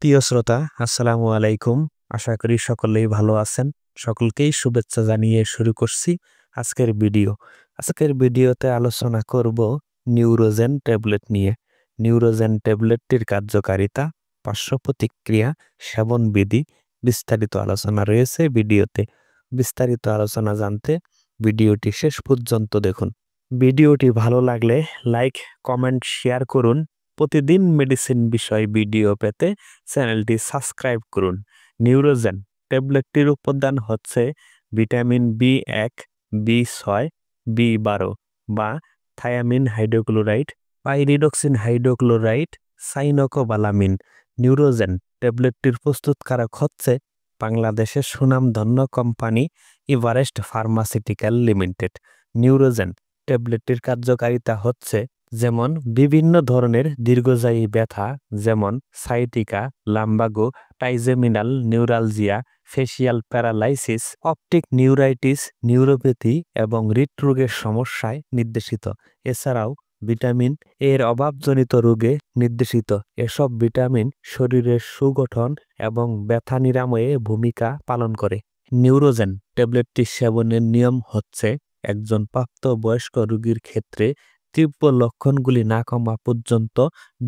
প্রিয় শ্রোতা, আসসালামু আলাইকুম। আশা করি সকলেই ভালো আছেন। সকলকেই শুভেচ্ছা জানিয়ে শুরু করছি আজকের ভিডিও। আজকের ভিডিওতে আলোচনা করব নিউরোজেন ট্যাবলেট নিয়ে। নিউরোজেন ট্যাবলেটটির কার্যকারিতা, পার্শ্ব প্রতিক্রিয়া, সেবন বিধি বিস্তারিত আলোচনা রয়েছে ভিডিওতে। বিস্তারিত আলোচনা জানতে ভিডিওটি শেষ পর্যন্ত দেখুন। ভিডিওটি ভালো লাগলে লাইক, কমেন্ট, শেয়ার করুন। প্রতিদিন মেডিসিন বিষয় ভিডিও পেতে চ্যানেলটি সাবস্ক্রাইব করুন। নিউরোজেন ট্যাবলেটটির উপাদান হচ্ছে ভিটামিন বি1, বি6, বি12 বা thymine hydrochloride, pyridoxine hydrochloride, cyanocobalamin. নিউরোজেন ট্যাবলেটটির প্রস্তুতকারক হচ্ছে বাংলাদেশের সুনামধন্য কোম্পানি এভারেস্ট ফার্মাসিউটিক্যাল লিমিটেড। নিউরোজেন ট্যাবলেটটির কার্যকারিতা হচ্ছে যেমন বিভিন্ন ধরনের দীর্ঘস্থায়ী ব্যথা যেমন sciatica, lumbago, টাইজেমিনাল neuralgia, facial paralysis, optic neuritis, neuropathy এবং হৃদরোগের সমস্যায় নির্দেশিত। এছাড়াও ভিটামিন এর অভাবজনিত রোগে নির্দেশিত। এসব ভিটামিন শরীরের সুগঠন এবং ব্যথা নিরাময়ে ভূমিকা পালন করে। নিউরোজেন ট্যাবলেটটি সেবনের নিয়ম হচ্ছে একজন প্রাপ্তবয়স্ক রোগীর ক্ষেত্রে তীব্র লক্ষণগুলি না কমা পর্যন্ত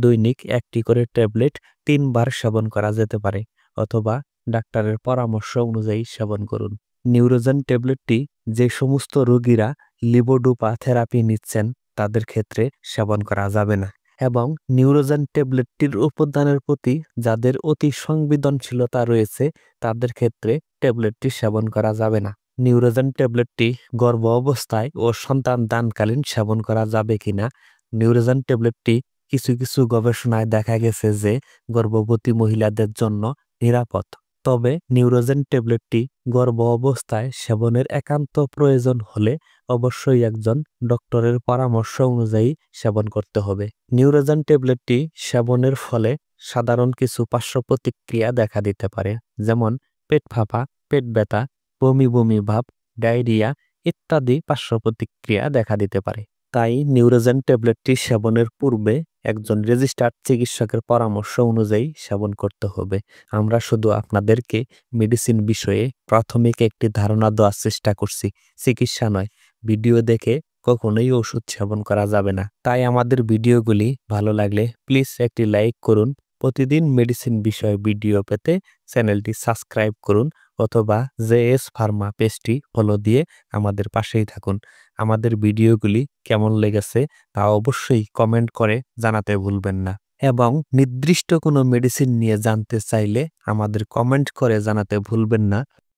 দৈনিক একটি করে ট্যাবলেট 3 বার সেবন করা যেতে পারে অথবা ডাক্তারের পরামর্শ অনুযায়ী সেবন করুন। নিউরোজেন ট্যাবলেটটি যে সমস্ত রোগীরা লিবোডোপা থেরাপি নিচ্ছেন তাদের ক্ষেত্রে সেবন করা যাবে না এবং নিউরোজেন ট্যাবলেটটির উপাদানের প্রতি যাদের অতি সংবেদনশীলতা রয়েছে তাদের ক্ষেত্রে ট্যাবলেটটি সেবন করা যাবে না। নিউরোজেন ট্যাবলেটটি গর্ভ অবস্থায় ও সন্তান দানকালীন সেবন করা যাবে কিনা। নিউরোজেন ট্যাবলেটটি কিছু কিছু গবেষণায় দেখা গেছে যে গর্ভবতী মহিলাদের জন্য নিরাপদ। তবে নিউরোজেন ট্যাবলেটটি গর্ভ অবস্থায় সেবনের একান্ত প্রয়োজন হলে অবশ্যই একজন ডক্টরের পরামর্শ অনুযায়ী সেবন করতে হবে। নিউরোজেন ট্যাবলেটটি সেবনের ফলে সাধারণ কিছু পার্শ্ব প্রতিক্রিয়া দেখা দিতে পারে, যেমন পেট ফাঁপা, পেট ব্যথা, বমি বমি ভাব, ডায়রিয়া ইত্যাদি পার্শ্ব প্রতিক্রিয়া দেখা দিতে পারে। তাই নিউরোজেন ট্যাবলেটটি সেবনের পূর্বে একজন রেজিস্টার্ড চিকিৎসকের পরামর্শ অনুযায়ী সেবন করতে হবে। আমরা শুধু আপনাদেরকে মেডিসিন বিষয়ে প্রাথমিক একটি ধারণা দেওয়ার চেষ্টা করছি, চিকিৎসা নয়। ভিডিও দেখে কখনোই ওষুধ সেবন করা যাবে না। তাই আমাদের ভিডিওগুলি ভালো লাগলে প্লিজ একটি লাইক করুন। প্রতিদিন মেডিসিন বিষয়ে ভিডিও পেতে চ্যানেলটি সাবস্ক্রাইব করুন অথবা জেএস ফার্মা পেজটি ফলো দিয়ে আমাদের পাশেই থাকুন। আমাদের ভিডিওগুলি কেমন লেগেছে তা অবশ্যই কমেন্ট করে জানাতে ভুলবেন না এবং নির্দিষ্ট কোনো মেডিসিন নিয়ে জানতে চাইলে আমাদের কমেন্ট করে জানাতে ভুলবেন না।